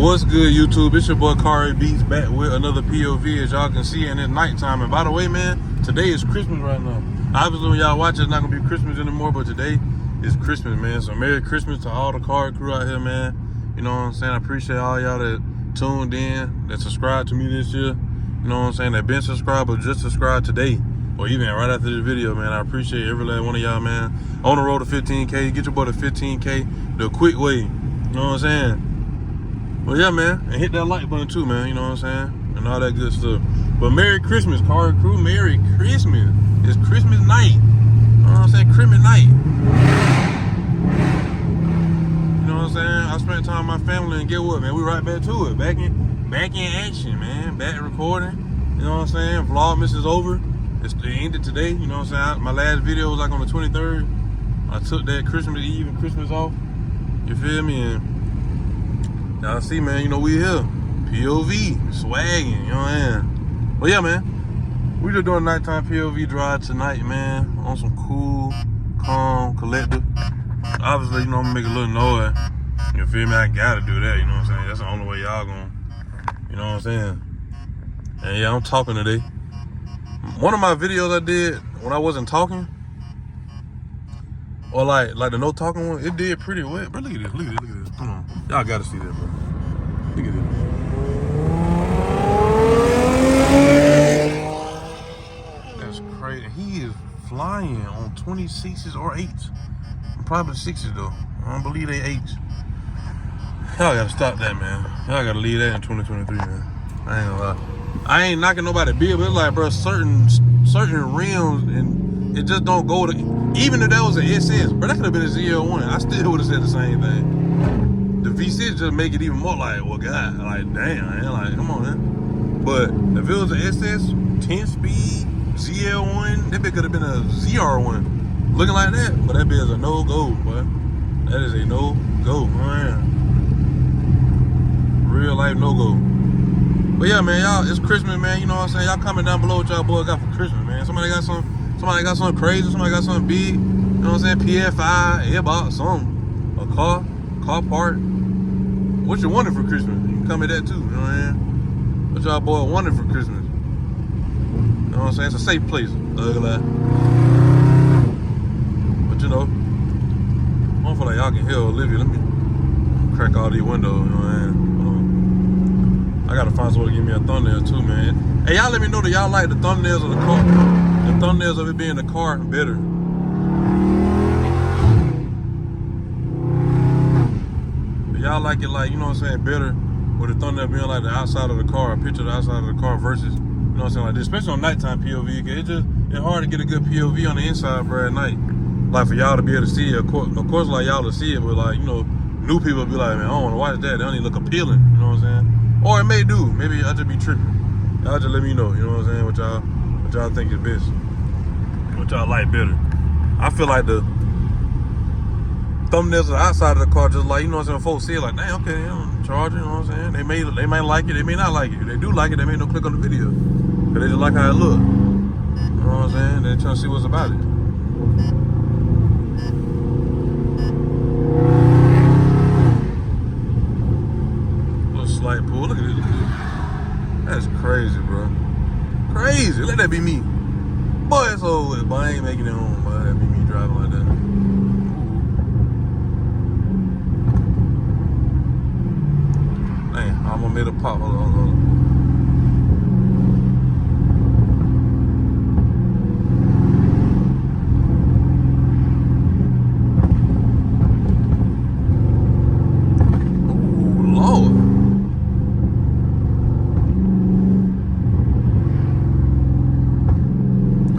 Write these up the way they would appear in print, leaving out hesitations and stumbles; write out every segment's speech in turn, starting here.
What's good, YouTube? It's your boy Cari Beats back with another POV, as y'all can see, and it's nighttime. And by the way, man, today is Christmas right now. Obviously, when y'all watch it, it's not gonna be Christmas anymore, but today is Christmas, man. So Merry Christmas to all the Cari crew out here, man. You know what I'm saying? I appreciate all y'all that tuned in, that subscribed to me this year. You know what I'm saying? That been subscribed or just subscribed today, or even right after this video, man. I appreciate every last one of y'all, man. On the road to 15K, get your boy to 15K the quick way. You know what I'm saying? Well, yeah, man, and hit that like button too, man, you know what I'm saying? And all that good stuff. But Merry Christmas, Cari crew, Merry Christmas. It's Christmas night. You know what I'm saying? Christmas night. You know what I'm saying? I spent time with my family, and get what, man? We right back to it. Back in action, man. Back recording. You know what I'm saying? Vlogmas is over. It ended today, you know what I'm saying? My last video was like on the 23rd. I took that Christmas Eve and Christmas off. You feel me? And y'all see, man, you know we here. POV, swagging, you know what I'm saying? But yeah, man, we just doing a nighttime POV drive tonight, man, on some cool, calm, collective. Obviously, you know, I'm gonna make a little noise. You feel me? I gotta do that, you know what I'm saying? That's the only way y'all gonna, you know what I'm saying? And yeah, I'm talking today. One of my videos I did when I wasn't talking, or like the no talking one, it did pretty well. Bro, look at this, look at this, look at this. Come on. Y'all gotta see that, bro. Look at this. That's crazy. He is flying on 26s or 8s. Probably 6s though. I don't believe they 8s. Y'all gotta stop that, man. Y'all gotta leave that in 2023, man. I ain't gonna lie. I ain't knocking nobody bill, but it's like, bro, certain rims, and it just don't go to, even if that was an SS, bro, that could have been a ZL1. I still would have said the same thing. The V6 just make it even more like, well, God, like, damn, man, like, come on, man. But if it was an SS, 10-speed, ZL1, that bit could have been a ZR1. Looking like that, but that bit is a no-go, boy. That is a no-go, man. Real life no-go. But yeah, man, y'all, it's Christmas, man. You know what I'm saying? Y'all comment down below what y'all boys got for Christmas, man. Somebody got something crazy, somebody got something big. You know what I'm saying? PS5, earbot, something. A car part. What you wanted for Christmas? You can comment that too, you know what I'm saying? What y'all boy wanted for Christmas? You know what I'm saying? It's a safe place, ugly. But you know, I don't feel like y'all can hear Olivia. Let me crack all these windows, you know what I'm saying? I gotta find someone to give me a thumbnail too, man. Hey, y'all let me know that y'all like the thumbnails of the car, the thumbnails of it being the car better. Y'all like it, like, you know what I'm saying, better with the thumbnail being like the outside of the car, a picture of the outside of the car versus, you know what I'm saying, like this, especially on nighttime POV, cause it's hard to get a good POV on the inside, bro, at night. Like for y'all to be able to see it, of course, like y'all to see it, but like, you know, new people be like, man, I don't wanna watch that, they don't even look appealing, you know what I'm saying? Or it may do. Maybe I just be tripping. Y'all just let me know. You know what I'm saying? What y'all think is best. What y'all like better. I feel like the thumbnails on the outside of the car, just like, you know what I'm saying? Folks see it like, dang, okay, I'm charging. You know what I'm saying? They may like it. They may not like it. If they do like it, they may not click on the video. But they just like how it look. You know what I'm saying? They're trying to see what's about it. Slight pull. Look at this. That's crazy, bro. Crazy. Let that be me. Boy, it's over with. But I ain't making it home, boy. That be me driving like that. Ooh. Dang, I almost made a pop. Hold on.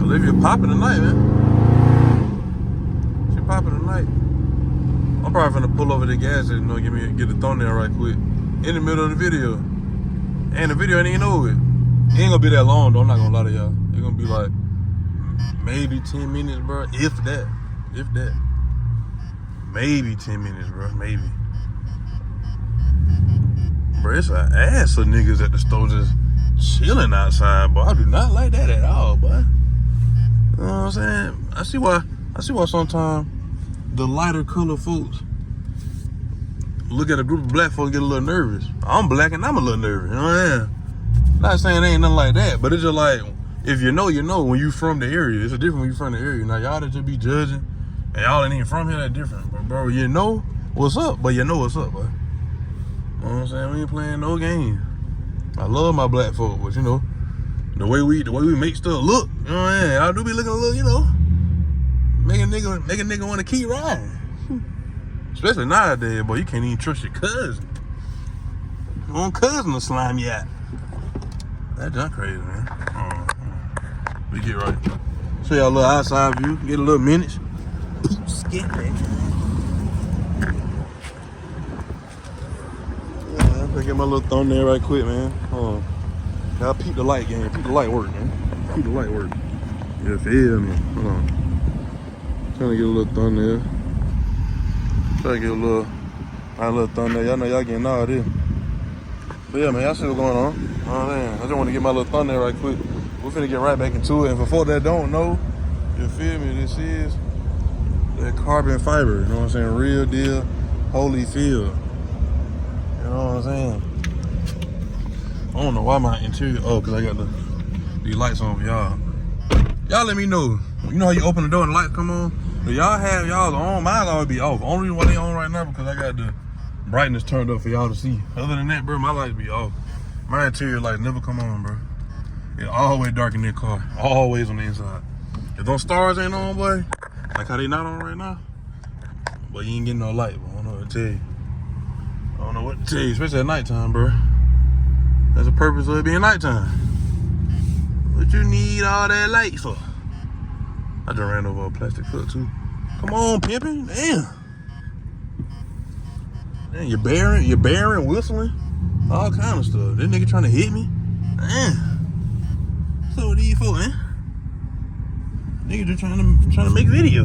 Olivia popping tonight, man. She popping tonight. I'm probably gonna pull over the gas and, you know, get the thumbnail right quick in the middle of the video. And the video ain't even over it. It ain't gonna be that long though. I'm not gonna lie to y'all. It's gonna be like maybe 10 minutes, bro. If that. Maybe 10 minutes, bro. Maybe. Bro, it's an ass of niggas at the store just chilling outside, boy. I do not like that at all, boy. You know what I'm saying? I see why sometimes the lighter color folks look at a group of black folks get a little nervous. I'm black and I'm a little nervous, you know what I mean? Not saying it ain't nothing like that, but it's just like, if you know, you know. When you from the area, it's a different when you from the area. Now y'all that just be judging, and y'all ain't even from here, that different. But bro, you know what's up, but you know what's up, bro. You know what I'm saying? We ain't playing no game. I love my black folk, but you know, the way we make stuff look, you know what I mean? I do be looking a little, you know, make a nigga want to keep riding. Especially nowadays, boy, you can't even trust your cousin. Your own cousin will slime you out. That's just crazy, man. We get right. Show y'all a little outside view. Get a little minutes. Scatpack. Yeah, I'm gonna get my little thumbnail right quick, man. Hold on. Y'all peep the light game. Peep the light work, man. Peep the light work. You feel me? Hold on. Trying to get a little thumbnail. Try to get a little thumbnail. Y'all know y'all getting all this. But yeah, man, y'all see what's going on. Oh man, I just want to get my little thumbnail right quick. We're finna get right back into it. And for folks that don't know, you feel me? This is that carbon fiber. You know what I'm saying? Real deal, Holyfield. You know what I'm saying? I don't know why my interior. Oh, cause I got these lights on for y'all. Y'all let me know. You know how you open the door and the lights come on? Do y'all have y'all on? Mine always be off. Only reason why they on right now because I got the brightness turned up for y'all to see. Other than that, bro, my lights be off. My interior lights never come on, bro. It's always dark in that car. Always on the inside. If those stars ain't on, boy, like how they not on right now, boy, you ain't getting no light, bro. I don't know what to tell you. I don't know what to tell you, especially at nighttime, bro. That's the purpose of it being nighttime. What you need all that light for? I just ran over a plastic foot too. Come on, pimping. Damn. Damn, you're bearing, whistling, all kind of stuff. This nigga trying to hit me. Damn. So what are you for, man? Nigga just trying to make video.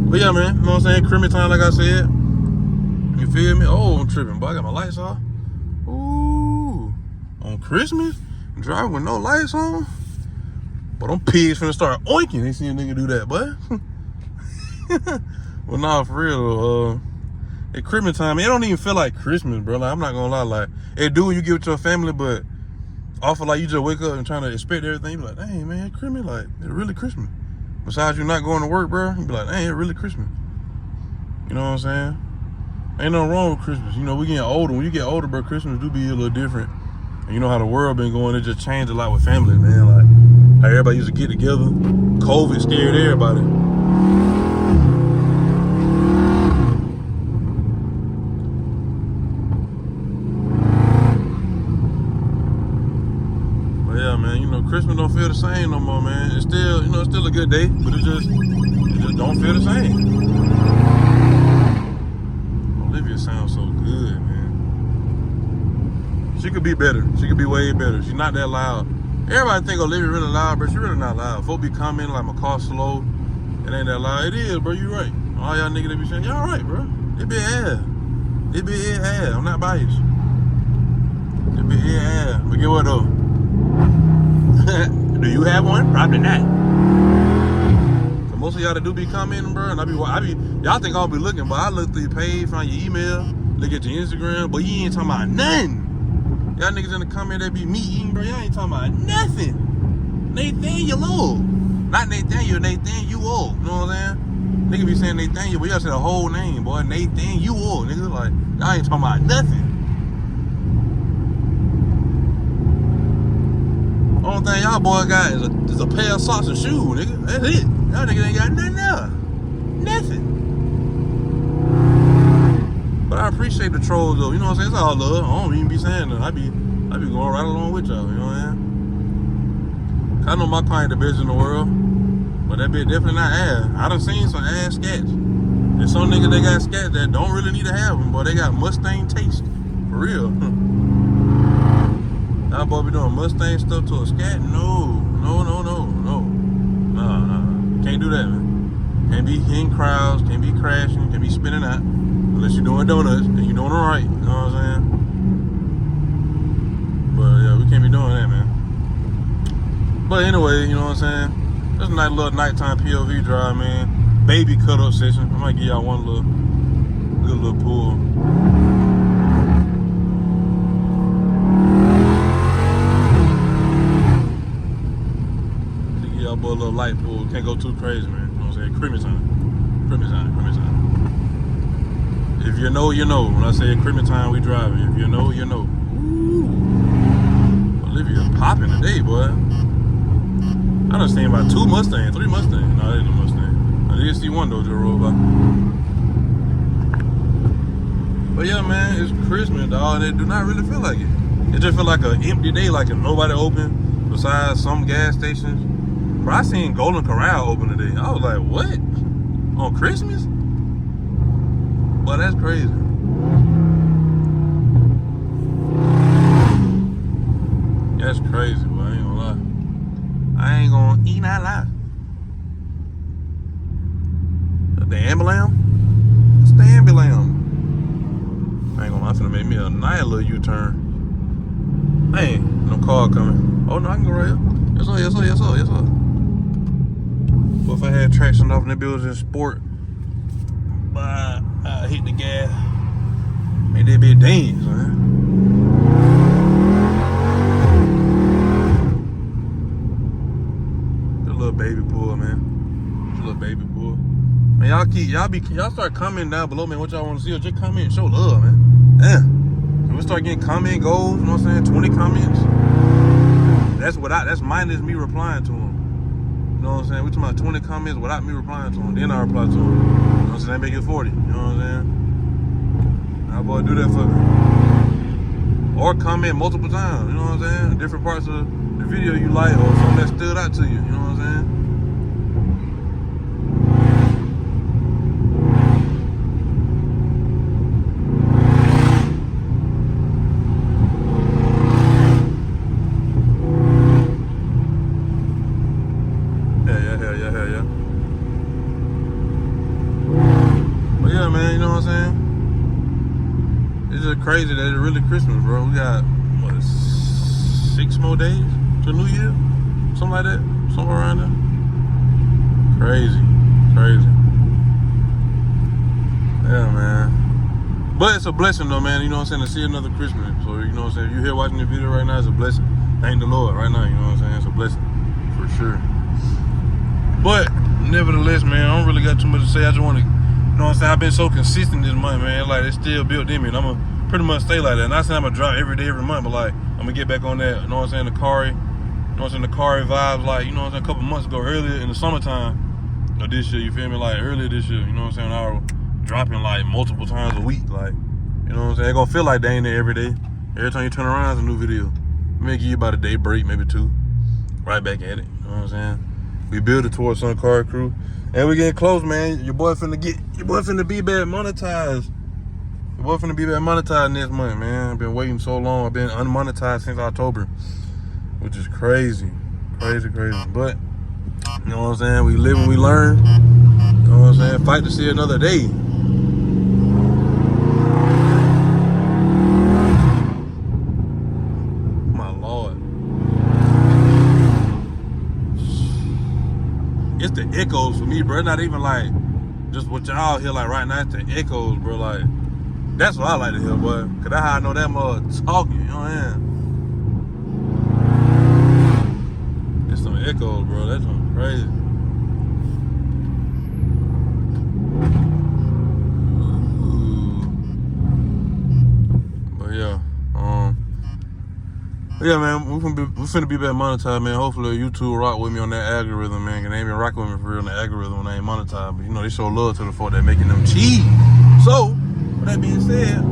But yeah, man, you know what I'm saying? Christmas time, like I said. You feel me? Oh, I'm tripping, boy. I got my lights off. Ooh. On Christmas? Driving with no lights on? But them pigs finna start oinking. They see a nigga do that, boy. Well, nah, for real. At Christmas time, it don't even feel like Christmas, bro. Like, I'm not gonna lie. Like, it do when you give it to your family, but awful like you just wake up and trying to expect everything. You be like, dang, man, Christmas, like, it's really Christmas. Besides you not going to work, bro, you be like, dang, it's really Christmas. You know what I'm saying? Ain't nothing wrong with Christmas. You know, we getting older. When you get older, bro, Christmas do be a little different. And you know how the world been going, it just changed a lot with family, man. Like, how everybody used to get together. COVID scared everybody. But yeah, man, you know, Christmas don't feel the same no more, man. It's still, you know, it's still a good day, but it just don't feel the same. Olivia sounds so good, man. She could be better. She could be way better. She's not that loud. Everybody think Olivia really loud, but she really not loud. Folk be commenting like my car slow. It ain't that loud. It is, bro. You right. All y'all niggas that be saying, y'all right, bro. It be ass. It be ass. I'm not biased. It be ass. But get what though? Do you have one? Probably not. So most of y'all that do be commenting, bro, and I be y'all think I'll be looking, but I look through your page, find your email, look at your Instagram, but you ain't talking about nothing. Y'all niggas in the comment that be me eating, bro, y'all ain't talking about nothing. Nathaniel old. Not Nathaniel, Nathaniel. You know what I'm saying? Nigga be saying Nathaniel, but y'all say the whole name, boy. Nathaniel. Nigga, like, y'all ain't talking about nothing. Only thing y'all boy got is a pair of socks and shoes, nigga. That's it. Y'all niggas ain't got nothing else. Nothing. But I appreciate the trolls though. You know what I'm saying? It's all love. I don't even be saying that. I be going right along with y'all. You know what I'm saying? I know my car ain't the best in the world, but that bitch definitely not ass. I done seen some ass scats. There's some niggas that got scats that don't really need to have them, but they got Mustang taste. For real. Y'all boy be doing Mustang stuff to a scat? No. Nah. Can't do that, man. Can't be in crowds, can't be crashing, can't be spinning out. Unless you're doing donuts and you're doing it right. You know what I'm saying? But yeah, we can't be doing that, man. But anyway, you know what I'm saying? Just a nice little nighttime POV drive, man. Baby cut up session. I might give y'all one little can't go too crazy, man. You know what I'm saying? Christmas time. Christmas time. Christmas time. If you know, you know. When I say Christmas time, we driving. If you know, you know. Ooh. Olivia popping today, boy. I done seen about 2 Mustangs, 3 Mustangs. No, that ain't a Mustang. I did see one though just roll by. But yeah, man, it's Christmas, dog. It do not really feel like it. It just feel like an empty day, like if nobody open besides some gas stations. Bro, I seen Golden Corral open today. I was like, what? On Christmas? Boy, that's crazy. That's crazy, boy. I ain't gonna lie. I ain't gonna eat that lie. The ambulance? What's the ambulance? I ain't gonna lie, I'm finna make me a nice little U-turn. Hey, no car coming. Oh no, I can go right here. Yes sir, yes sir, yes sir, yes sir. But if I had traction off in the building sport, I hit the gas. Made that bitch dance, man. The little baby pool, man. The little baby pool. Man, y'all start commenting down below, man, what y'all want to see, or just comment and show love, man. Damn. We start getting comment goals, you know what I'm saying? 20 comments. That's minus me replying to them. You know what I'm saying? We talking about 20 comments without me replying to them. Then I reply to them. You know what I'm saying? That make it 40. You know what I'm saying? Now, boy, do that for me. Or comment multiple times. You know what I'm saying? Different parts of the video you like, or something that stood out to you. You know what I'm saying? Yeah. But yeah, man, you know what I'm saying? It's just crazy that it's really Christmas, bro. We got, what, 6 more days to New Year? Something like that? Somewhere around there? Crazy. Yeah, man. But it's a blessing, though, man. You know what I'm saying? To see another Christmas. So, you know what I'm saying? If you're here watching the video right now, it's a blessing. Thank the Lord right now, you know what I'm saying? It's a blessing. For sure. But nevertheless, man, I don't really got too much to say. I just want to, you know what I'm saying? I've been so consistent this month, man. Like, it's still built in me, and I'm gonna pretty much stay like that. Not saying I'm gonna drop every day, every month, but like, I'm gonna get back on that. You know what I'm saying? The Cari, you know what I'm saying? The Cari vibes, like, you know what I'm saying? A couple months ago, earlier in the summertime of this year, you feel me? Like earlier this year, you know what I'm saying? I was dropping like multiple times a week, like, you know what I'm saying? It gonna feel like they ain't there every day. Every time you turn around, it's a new video. Maybe give you about a day break, maybe 2. Right back at it. You know what I'm saying? We build it towards some car crew. And we getting close, man. Your boy finna be back monetized. Your boy finna be back monetized next month, man. I've been waiting so long. I've been unmonetized since October, which is crazy. Crazy. But, you know what I'm saying? We live and we learn. You know what I'm saying? Fight to see another day. My Lord. It's the echoes for me, bro. It's not even like just what y'all hear like right now. It's the echoes, bro. Like, that's what I like to hear, boy. Cause that's how I know that much talking, you know what I'm saying? It's some echoes, bro. That's something crazy. But yeah, yeah, man, we finna be back monetized, man. Hopefully YouTube rock with me on that algorithm, man. Cause they ain't been rocking with me for real on the algorithm when they ain't monetized. But you know, they show love to the folk that making them cheese. So, with that being said,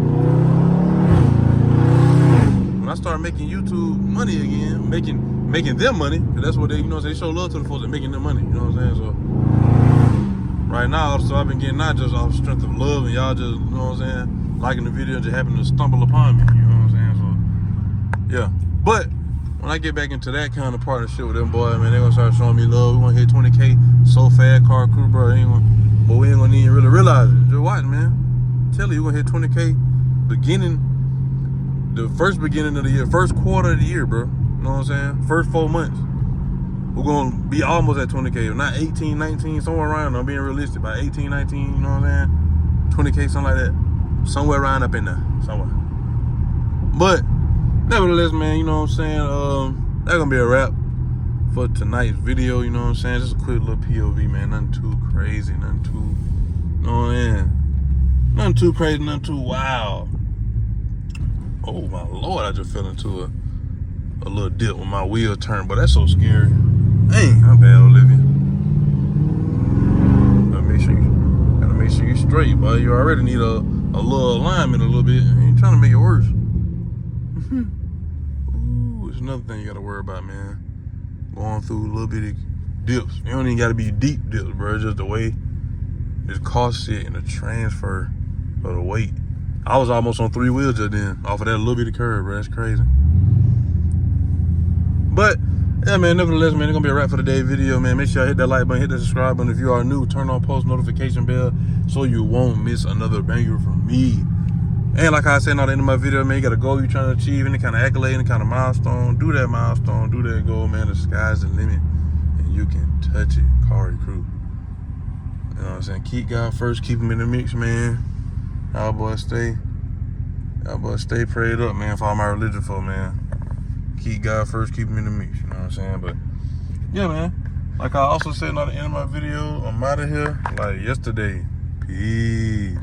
when I start making YouTube money again, making them money, cause that's what they, you know, they show love to the folks that making them money. You know what I'm saying? So right now, so I've been getting not just off the strength of love and y'all just, you know what I'm saying, liking the video and just happen to stumble upon me. You know what I'm saying? So yeah. But when I get back into that kind of partnership with them boys, man, they gonna start showing me love. We gonna hit 20K so fast, car crew, bro. We ain't gonna even really realize it. Just watch, man. Tell you, we're gonna hit 20K the first beginning of the year, first quarter of the year, bro. You know what I'm saying? First 4 months. We're gonna be almost at 20K. If not 18, 19, somewhere around there. I'm being realistic. By 18, 19, you know what I'm saying? 20K, something like that. Somewhere around up in there. Somewhere. But nevertheless, man, you know what I'm saying? That's gonna be a wrap for tonight's video, you know what I'm saying? Just a quick little POV, man. Nothing too crazy, nothing too, you know what I'm saying? Nothing too crazy, nothing too wild. Oh my Lord, I just fell into a little dip when my wheel turned, but that's so scary. Dang, how bad, Olivia? Gotta make sure you're straight, but you already need a little alignment a little bit. You ain't trying to make it worse. Ooh, it's another thing you gotta worry about, man. Going through a little bitty dips. You don't even gotta be deep dips, bro. It's just the way this car sit and the transfer of the weight. I was almost on 3 wheels just then, off of that little bitty curve, bro. That's crazy. But yeah, man, nevertheless, man, it's gonna be a wrap for today's video, man. Make sure y'all hit that like button, hit that subscribe button. If you are new, turn on post notification bell so you won't miss another banger from me. And like I said at the end of my video, man, you got a goal you're trying to achieve, any kind of accolade, any kind of milestone. Do that milestone, do that goal, man. The sky's the limit, and you can touch it. Cari crew. You know what I'm saying? Keep God first, keep him in the mix, man. Y'all boys stay prayed up, man, for all my religion folk, man. Keep God first, keep him in the mix, you know what I'm saying? But yeah, man, like I also said at the end of my video, I'm out of here like yesterday. Peace.